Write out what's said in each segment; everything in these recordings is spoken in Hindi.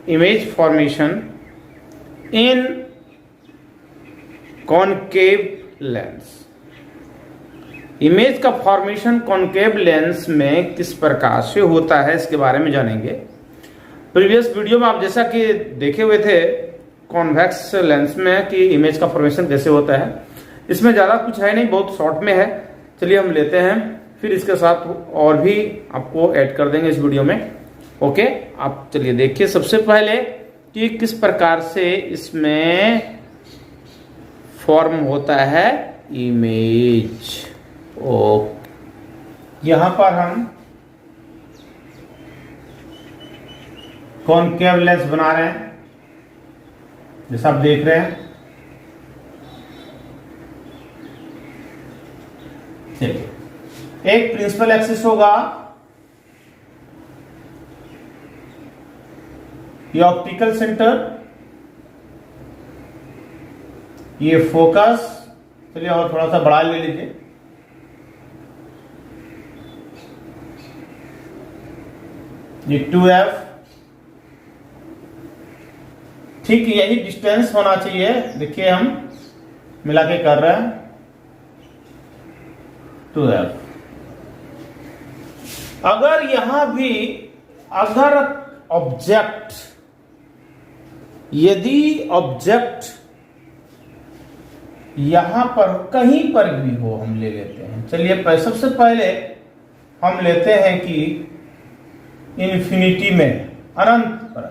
image formation in concave lens। Image का फॉर्मेशन कॉन्केव लेंस में किस प्रकार से होता है इसके बारे में जानेंगे। प्रीवियस वीडियो में आप जैसा कि देखे हुए थे कॉन्वेक्स लेंस में कि इमेज का फॉर्मेशन कैसे होता है, इसमें ज़्यादा कुछ है नहीं, बहुत शॉर्ट में है। चलिए हम लेते हैं, फिर इसके साथ और भी आपको ऐड कर देंगे इस वीडियो में। ओके, आप चलिए देखिए सबसे पहले कि किस प्रकार से इसमें फॉर्म होता है इमेज। यहां पर हम कॉन्केव लेंस बना रहे हैं जैसा आप देख रहे हैं। चलिए, एक प्रिंसिपल एक्सिस होगा, ये ऑप्टिकल सेंटर, ये फोकस। चलिए और थोड़ा सा बड़ा ले लीजिए। ये 2F, ठीक यही डिस्टेंस होना चाहिए। देखिए हम मिला के कर रहे हैं 2F। अगर यहां भी अगर ऑब्जेक्ट, यदि ऑब्जेक्ट यहां पर कहीं पर भी हो, हम ले लेते हैं। चलिए सबसे पहले हम लेते हैं कि इन्फिनिटी में, अनंत पर,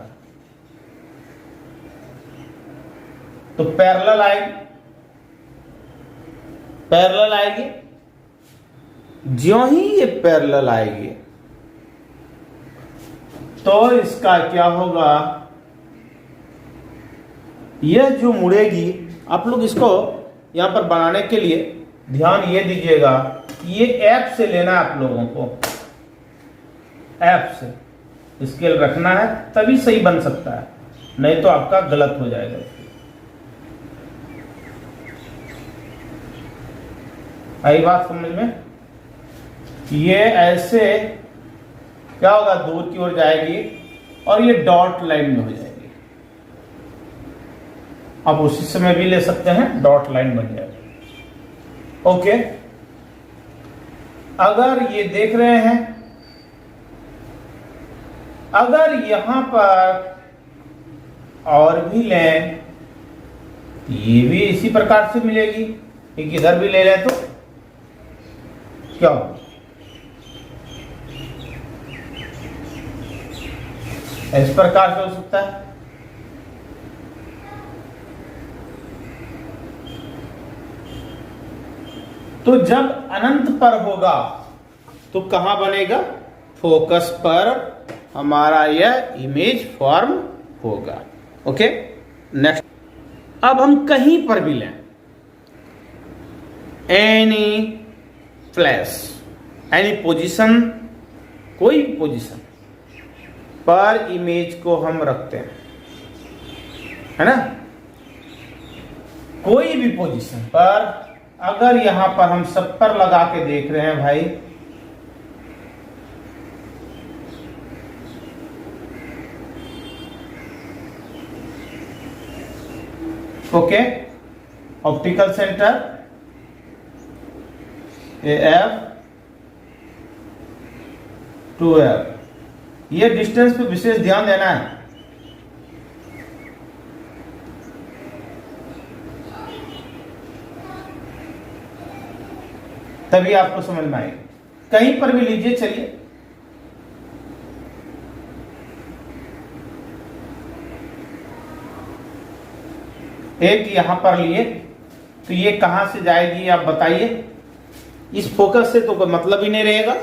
तो पैरेलल आएगी, पैरेलल आएगी। ज्यों ही ये पैरेलल आएगी तो इसका क्या होगा, यह जो मुड़ेगी, आप लोग इसको यहां पर बनाने के लिए ध्यान ये दीजिएगा, ये एफ से लेना है आप लोगों को, एफ से स्केल रखना है, तभी सही बन सकता है, नहीं तो आपका गलत हो जाएगा। आई बात समझ में? ये ऐसे क्या होगा, दूर की ओर जाएगी और ये डॉट लाइन में हो जाएगी। आप उसी समय भी ले सकते हैं, डॉट लाइन बन जाएगी। ओके, अगर ये देख रहे हैं, अगर यहां पर और भी लें, ये भी इसी प्रकार से मिलेगी। एक इधर भी ले लें तो क्या होगा, इस प्रकार से हो सकता है। तो जब अनंत पर होगा तो कहां बनेगा, फोकस पर हमारा यह इमेज फॉर्म होगा। ओके, नेक्स्ट, अब हम कहीं पर भी लें, एनी फ्लैश, एनी पोजीशन, कोई भी पोजीशन पर इमेज को हम रखते हैं, है ना। कोई भी पोजीशन पर, अगर यहां पर हम सब पर लगा के देख रहे हैं भाई, okay, optical centre AF 2F, ये डिस्टेंस पे विशेष ध्यान देना है। तभी आपको समझ में आएगा। कहीं पर भी लीजिए, चलिए एक यहां पर लिए, तो ये कहां से जाएगी आप बताइए। इस फोकस से तो कोई मतलब ही नहीं रहेगा।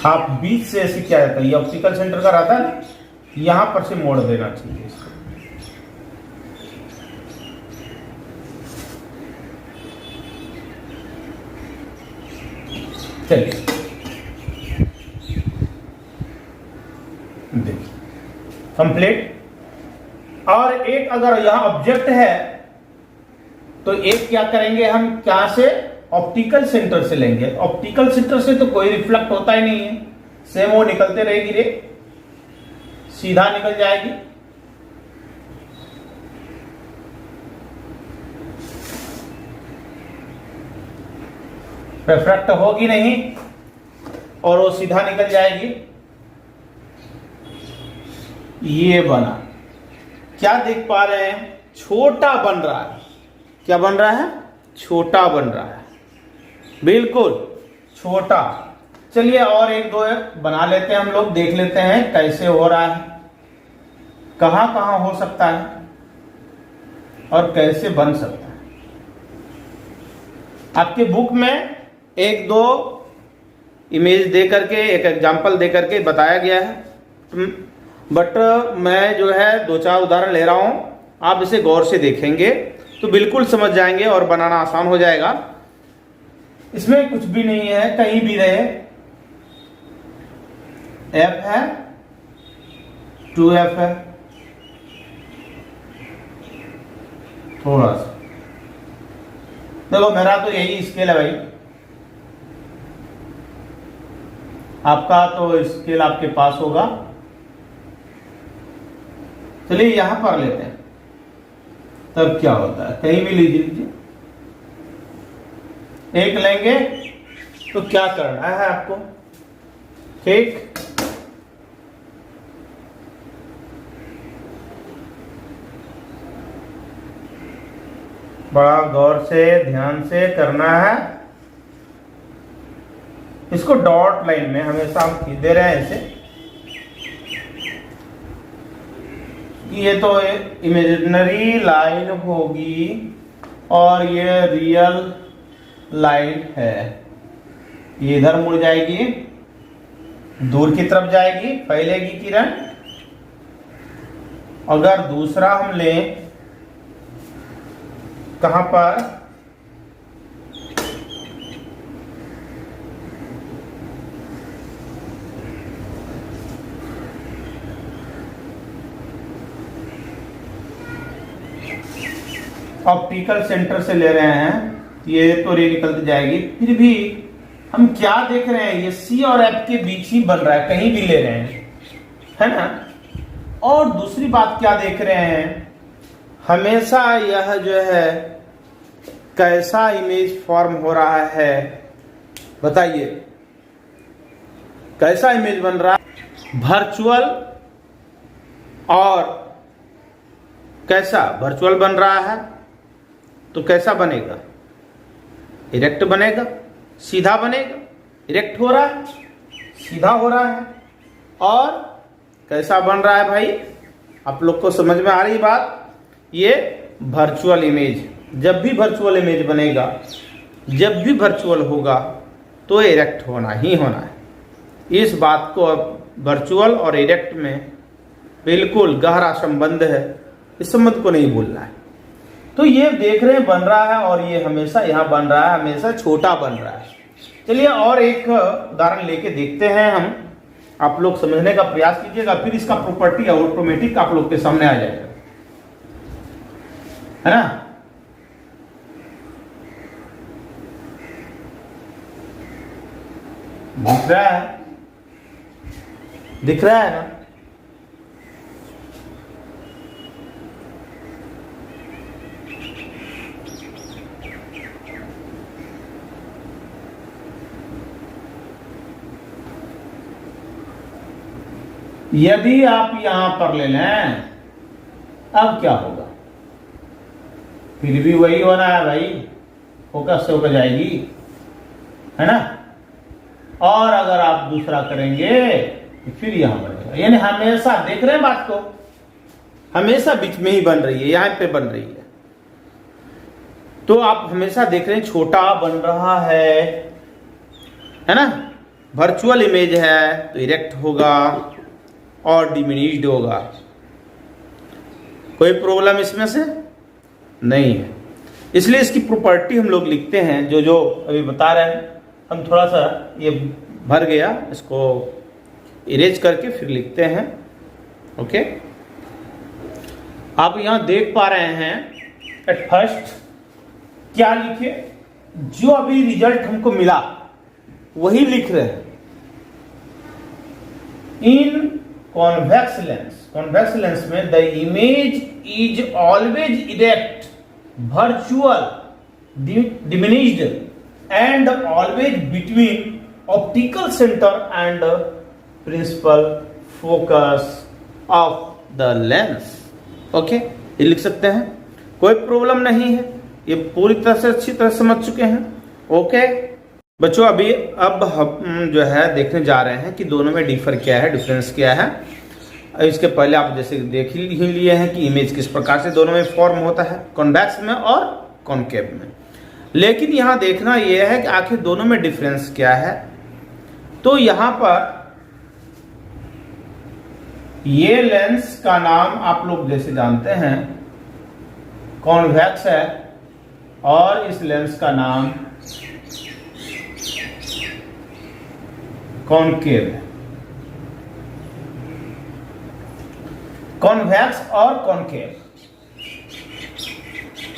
आप बीच से ऐसे क्या रहता है, ये ऑप्टिकल सेंटर का रहता है ना, यहां पर से मोड़ देना चाहिए इसको। चलिए देखिए कंप्लीट। और एक अगर यहां ऑब्जेक्ट है तो एक क्या करेंगे हम, क्या से ऑप्टिकल सेंटर से लेंगे। ऑप्टिकल सेंटर से तो कोई रिफ्लेक्ट होता ही नहीं है, सेम वो निकलते रहेगी रे, सीधा निकल जाएगी। रिफ्रैक्ट होगी नहीं और वो सीधा निकल जाएगी। ये बना, क्या देख पा रहे हैं? छोटा बन रहा है। क्या बन रहा है? छोटा बन रहा है, बिल्कुल छोटा। चलिए और एक दो बना लेते हैं हम लोग, देख लेते हैं कैसे हो रहा है, कहां कहां हो सकता है और कैसे बन सकता है। आपके बुक में एक दो इमेज दे करके, एक एग्जांपल दे करके बताया गया है, बट मैं जो है दो चार उदाहरण ले रहा हूं। आप इसे गौर से देखेंगे तो बिल्कुल समझ जाएंगे और बनाना आसान हो जाएगा। इसमें कुछ भी नहीं है, कहीं भी रहे। एफ है, 2F है, थोड़ा सा देखो, मेरा तो यही स्केल है भाई, आपका तो स्केल आपके पास होगा। चलिए यहां पर लेते हैं, तब क्या होता है, कहीं भी लीजिए। एक लेंगे तो क्या करना है आपको, ठीक, बड़ा गौर से ध्यान से करना है। इसको डॉट लाइन में हमेशा हम खींच दे रहे हैं ऐसे, ये तो इमेजिनरी लाइन होगी और ये रियल लाइन है। ये इधर मुड़ जाएगी, दूर की तरफ जाएगी, फैलेगी किरण। अगर दूसरा हम लें, कहां पर, ऑप्टिकल सेंटर से ले रहे हैं, ये तो रे निकलती जाएगी। फिर भी हम क्या देख रहे हैं, ये सी और एफ के बीच ही बन रहा है, कहीं भी ले रहे हैं, है ना। और दूसरी बात क्या देख रहे हैं, हमेशा यह जो है कैसा इमेज फॉर्म हो रहा है, बताइए कैसा इमेज बन रहा है, वर्चुअल और कैसा, वर्चुअल बन रहा है तो कैसा बनेगा, इरेक्ट बनेगा, सीधा बनेगा, इरेक्ट हो रहा है, सीधा हो रहा है। और कैसा बन रहा है भाई, आप लोग को समझ में आ रही बात, ये वर्चुअल इमेज। जब भी वर्चुअल इमेज बनेगा, जब भी वर्चुअल होगा तो इरेक्ट होना ही होना है। इस बात को अब वर्चुअल और इरेक्ट में बिल्कुल गहरा संबंध है, इस संबंध को नहीं भूलना है। तो ये देख रहे हैं बन रहा है और ये हमेशा यहां बन रहा है, हमेशा छोटा बन रहा है। चलिए और एक उदाहरण लेके देखते हैं हम, आप लोग समझने का प्रयास कीजिएगा, फिर इसका प्रॉपर्टी ऑटोमेटिक आप लोग के सामने आ जाएगा, है ना। दिख रहा है, दिख रहा है ना। यदि आप यहां पर ले लें, अब क्या होगा, फिर भी वही होना है भाई, फोकस से होकर जाएगी, है ना। और अगर आप दूसरा करेंगे तो फिर यहां बनेगा, यानी हमेशा देख रहे हैं बात को, हमेशा बीच में ही बन रही है, यहां पे बन रही है। तो आप हमेशा देख रहे हैं छोटा बन रहा है ना। वर्चुअल इमेज है तो इरेक्ट होगा और डिमिनिश्ड होगा, कोई प्रॉब्लम इसमें से नहीं है। इसलिए इसकी प्रॉपर्टी हम लोग लिखते हैं, जो जो अभी बता रहे हैं। हम थोड़ा सा ये भर गया, इसको इरेज करके फिर लिखते हैं। ओके, आप यहां देख पा रहे हैं, एट फर्स्ट क्या लिखे, जो अभी रिजल्ट हमको मिला वही लिख रहे हैं। इन कॉन्वेक्स लेंस में the image is always erect, virtual, diminished and always between optical centre and principal focus of the lens. Okay, ये लिख सकते हैं, कोई प्रॉब्लम नहीं है, ये पूरी तरह से अच्छी तरह समझ चुके हैं। ओके बच्चों, अब हम जो है देखने जा रहे हैं कि दोनों में डिफरेंस क्या है। इसके पहले आप जैसे देख ही लिए हैं कि इमेज किस प्रकार से दोनों में फॉर्म होता है, कॉन्वेक्स में और कॉनकेव में। लेकिन यहां देखना यह है कि आखिर दोनों में डिफरेंस क्या है। तो यहां पर ये लेंस का नाम आप लोग जैसे जानते हैं कॉन्वेक्स है और इस लेंस का नाम कॉनकेव है। कॉन्वेक्स और कॉनकेव।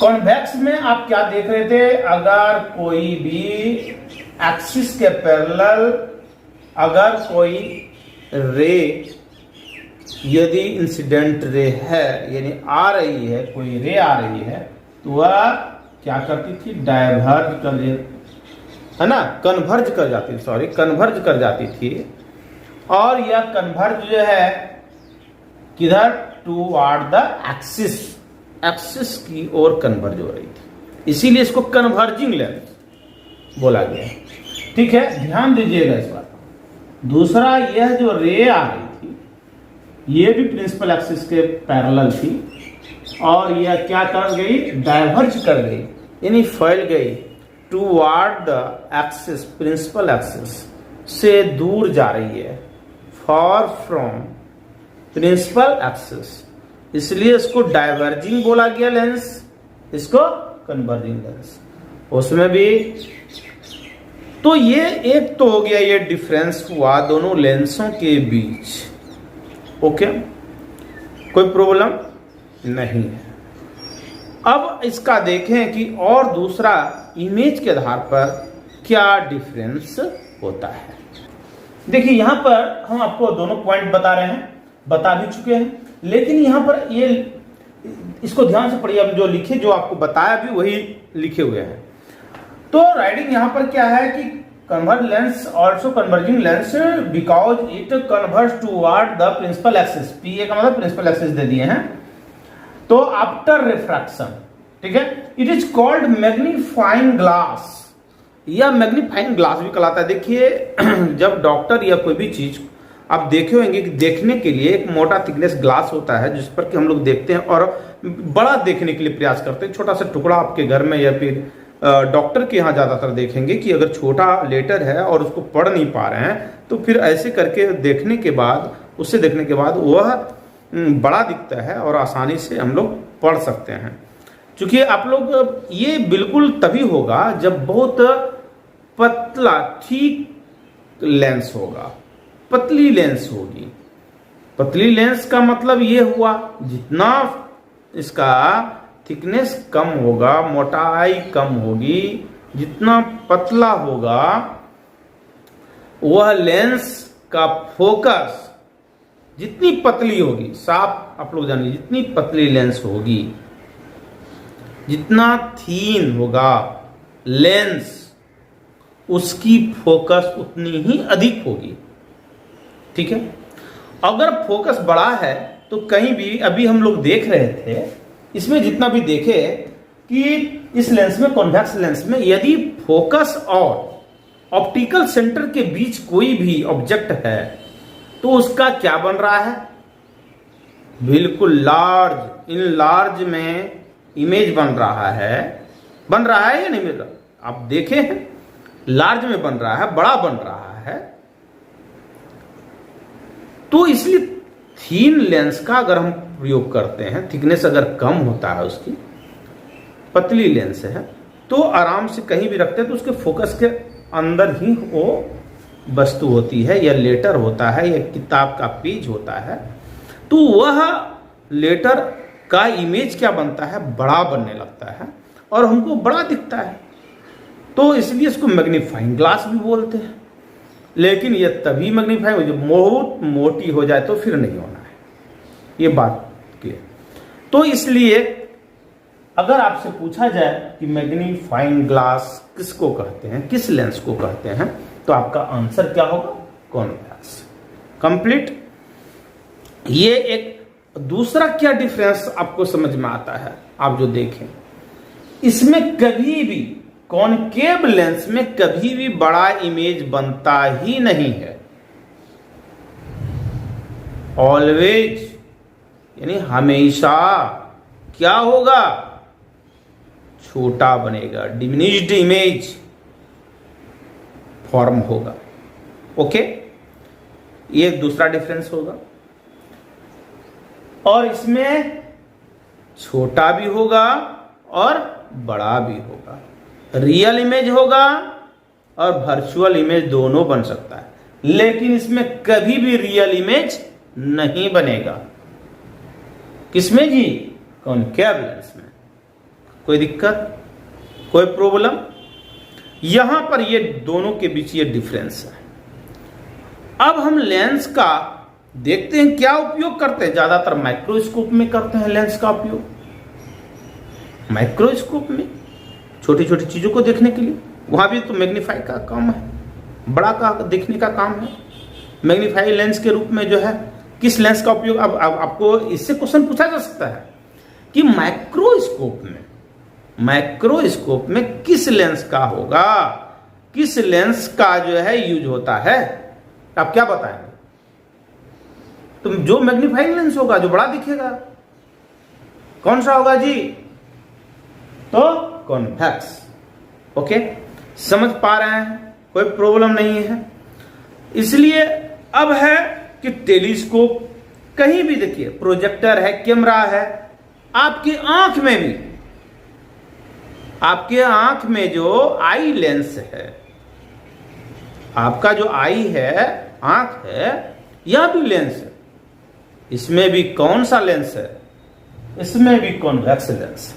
कॉन्वेक्स में आप क्या देख रहे थे, अगर कोई भी एक्सिस के पैरेलल अगर कोई रे यदि इंसिडेंट रे है यानी आ रही है, कोई रे आ रही है तो वह क्या करती थी, डाइवर्ज कर, है ना, कन्वर्ज कर जाती थी। और यह कन्वर्ज जो है किधर, टुवर्ड द एक्सिस की ओर कन्वर्ज हो रही थी, इसीलिए इसको कन्वर्जिंग लेंस बोला गया। ठीक है, ध्यान दीजिएगा इस बात। दूसरा, यह जो रे आ रही थी ये भी प्रिंसिपल एक्सिस के पैरेलल थी और यह क्या कर गई, डाइवर्ज कर गई, यानी फैल गई toward the axis, principal axis से दूर जा रही है, फॉर फ्रॉम प्रिंसिपल एक्सिस, इसलिए इसको डाइवर्जिंग बोला गया लेंस, इसको कन्वर्जिंग लेंस। उसमें भी तो ये एक तो हो गया, ये डिफरेंस हुआ दोनों लेंसों के बीच। ओके, कोई प्रॉब्लम नहीं है। अब इसका देखें कि और दूसरा इमेज के आधार पर क्या डिफरेंस होता है। देखिए यहां पर हम आपको दोनों पॉइंट बता भी चुके हैं, लेकिन यहां पर ये इसको ध्यान से पढ़िए। अब जो लिखे, जो आपको बताया भी वही लिखे हुए हैं। तो राइटिंग यहां पर क्या है कि converge lens also converging lens because it converge toward the principal axis. PA का मतलब प्रिंसिपल एक्सिस दे दिए हैं। तो आफ्टर रिफ्रैक्शन, ठीक है, it is called magnifying glass, या मैग्नीफाइंग ग्लास भी कहलाता है। देखिए जब डॉक्टर या कोई भी चीज आप देखे होंगे कि देखने के लिए एक मोटा थिकनेस ग्लास होता है जिस पर कि हम लोग देखते हैं और बड़ा देखने के लिए प्रयास करते हैं। छोटा सा टुकड़ा आपके घर में या फिर डॉक्टर के यहाँ ज्यादातर देखेंगे कि अगर छोटा लेटर है और उसको पढ़ नहीं पा रहे हैं तो फिर ऐसे करके देखने के बाद, उससे देखने के बाद वह बड़ा दिखता है और आसानी से हम लोग पढ़ सकते हैं। क्योंकि आप लोग ये बिल्कुल तभी होगा जब बहुत पतला ठीक लेंस होगा, पतली लेंस होगी। पतली लेंस का मतलब ये हुआ जितना इसका थिकनेस कम होगा, मोटाई कम होगी, जितना पतला होगा वह लेंस का फोकस जितनी पतली होगी, साफ आप लोग जानिए, जितनी पतली लेंस होगी, जितना थीन होगा लेंस, उसकी फोकस उतनी ही अधिक होगी। ठीक है, अगर फोकस बड़ा है तो कहीं भी, अभी हम लोग देख रहे थे इसमें जितना भी देखे कि इस लेंस में, कॉन्वेक्स लेंस में, यदि फोकस और ऑप्टिकल सेंटर के बीच कोई भी ऑब्जेक्ट है तो उसका क्या बन रहा है, बिल्कुल लार्ज, इन लार्ज में इमेज बन रहा है या नहीं बन रहा, आप देखे हैं लार्ज में बन रहा है, बड़ा बन रहा है। तो इसलिए थीन लेंस का अगर हम प्रयोग करते हैं, थिकनेस अगर कम होता है उसकी, पतली लेंस है, तो आराम से कहीं भी रखते हैं तो उसके फोकस के अंदर ही वो वस्तु होती है, या लेटर होता है, या किताब का पेज होता है, तो वह लेटर का इमेज क्या बनता है, बड़ा बनने लगता है और हमको बड़ा दिखता है। तो इसलिए इसको मैग्नीफाइंग ग्लास भी बोलते हैं। लेकिन ये तभी मैग्नीफाइंग हो जब बहुत मोटी हो जाए तो फिर नहीं होना है, ये बात क्लियर। तो इसलिए अगर आपसे पूछा जाए कि मैग्नीफाइंग ग्लास किसको कहते हैं, किस लेंस को कहते हैं, तो आपका आंसर क्या होगा? कॉन्वेक्स। कंप्लीट। ये एक दूसरा क्या डिफरेंस आपको समझ में आता है, आप जो देखें, इसमें कभी भी कॉनकेव लेंस में कभी भी बड़ा इमेज बनता ही नहीं है। ऑलवेज यानी हमेशा क्या होगा? छोटा बनेगा, डिमिनिश्ड इमेज फॉर्म होगा। ओके, ये दूसरा डिफरेंस होगा। और इसमें छोटा भी होगा और बड़ा भी होगा, रियल इमेज होगा और वर्चुअल इमेज दोनों बन सकता है, लेकिन इसमें कभी भी रियल इमेज नहीं बनेगा। किसमें जी? कॉनकेव लेंस में। कोई दिक्कत, कोई प्रॉब्लम? यहां पर ये दोनों के बीच ये डिफरेंस है। अब हम लेंस का देखते हैं क्या उपयोग करते हैं। ज्यादातर माइक्रोस्कोप में करते हैं लेंस का उपयोग। माइक्रोस्कोप में छोटी छोटी चीजों को देखने के लिए, वहां भी तो मैग्नीफाई का काम है, बड़ा का देखने का काम है। मैग्नीफाई लेंस के रूप में जो है किस लेंस का उपयोग, अब आपको इससे क्वेश्चन पूछा जा सकता है कि माइक्रोस्कोप में किस लेंस का होगा, किस लेंस का जो है यूज होता है, आप क्या बताएंगे? तो जो मैग्नीफाइंग लेंस होगा, जो बड़ा दिखेगा, कौन सा होगा जी? तो कॉन्वेक्स। ओके, समझ पा रहे हैं? कोई प्रॉब्लम नहीं है। इसलिए अब है कि टेलीस्कोप कहीं भी देखिए, प्रोजेक्टर है, कैमरा है, आपकी आंख में भी, आपके आंख में जो आई लेंस है, आपका जो आई है, आंख है, यह भी लेंस है। इसमें भी कौन सा लेंस है? इसमें भी कॉन्वेक्स लेंस,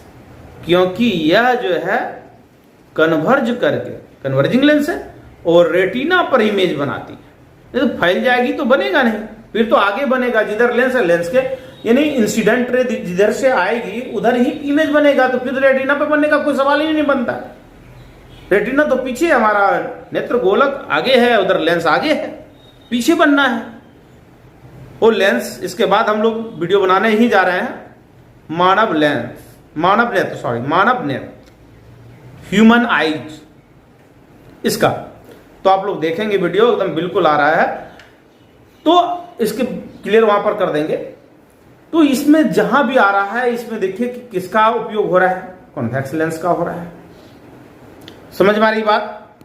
क्योंकि यह जो है कन्वर्जिंग लेंस है और रेटिना पर इमेज बनाती है। तो फैल जाएगी तो बनेगा नहीं, फिर तो आगे बनेगा जिधर लेंस है, लेंस के यानी इंसिडेंट रे जिधर से आएगी उधर ही इमेज बनेगा, तो फिर रेटिना पे बनने का कोई सवाल ही नहीं बनता। रेटिना तो पीछे, हमारा नेत्र गोलक आगे है, उधर लेंस आगे है, पीछे बनना है वो लेंस। इसके बाद हम लोग वीडियो बनाने ही जा रहे हैं मानव नेत्र, ह्यूमन आईज, इसका तो आप लोग देखेंगे वीडियो, एकदम बिल्कुल आ रहा है, तो इसके क्लियर वहां पर कर देंगे। तो इसमें जहां भी आ रहा है, इसमें देखिए कि किसका उपयोग हो रहा है? कॉन्वेक्स लेंस का हो रहा है। समझ में आ रही बात?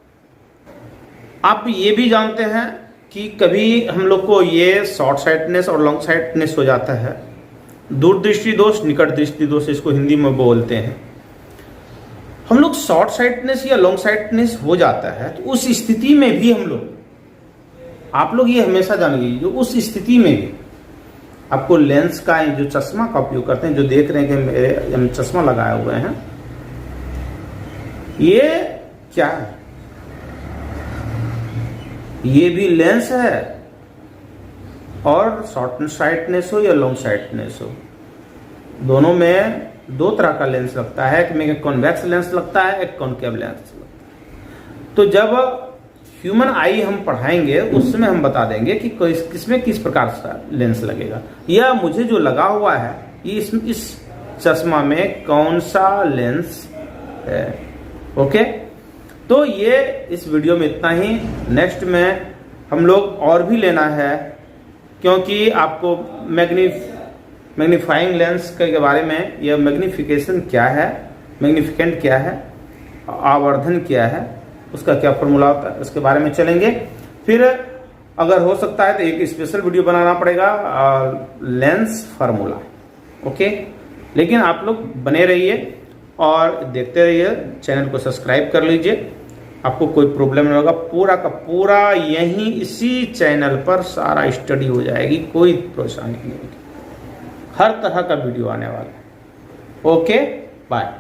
आप ये भी जानते हैं कि कभी हम लोग को ये शॉर्ट साइटनेस और लॉन्ग साइटनेस हो जाता है, दूरदृष्टि दोष, निकट दृष्टि दोष, इसको हिंदी में बोलते हैं। हम लोग शॉर्ट साइटनेस या लॉन्ग साइटनेस हो जाता है, तो उस स्थिति में भी हम लोग, आप लोग ये हमेशा जान लीजिए, उस स्थिति में भी आपको लेंस का जो चश्मा का उपयोग करते हैं, जो देख रहे हैं कि मेरे चश्मा लगाए हुए हैं, ये क्या है? ये भी लेंस है, और शॉर्ट साइटनेस हो या लॉन्ग साइटनेस हो, दोनों में दो तरह का लेंस लगता है। एक में कॉन्वेक्स लेंस लगता है, एक कॉनकेव लेंस लगता है। तो जब ह्यूमन आई हम पढ़ाएंगे, उसमें हम बता देंगे कि किसमें किस प्रकार का लेंस लगेगा, या मुझे जो लगा हुआ है ये इस चश्मा में कौन सा लेंस है। ओके, तो ये इस वीडियो में इतना ही। नेक्स्ट में हम लोग और भी लेना है, क्योंकि आपको मैग्नीफाइंग लेंस के बारे में, यह मैग्निफिकेशन क्या है, मैग्निफिकेंट क्या है, आवर्धन क्या है, उसका क्या फॉर्मूला होता है, उसके बारे में चलेंगे। फिर अगर हो सकता है तो एक स्पेशल वीडियो बनाना पड़ेगा लेंस फार्मूला। ओके, लेकिन आप लोग बने रहिए और देखते रहिए, चैनल को सब्सक्राइब कर लीजिए, आपको कोई प्रॉब्लम नहीं होगा। पूरा का पूरा यहीं इसी चैनल पर सारा स्टडी हो जाएगी, कोई परेशानी नहीं होगी, हर तरह का वीडियो आने वाला है। Okay, bye.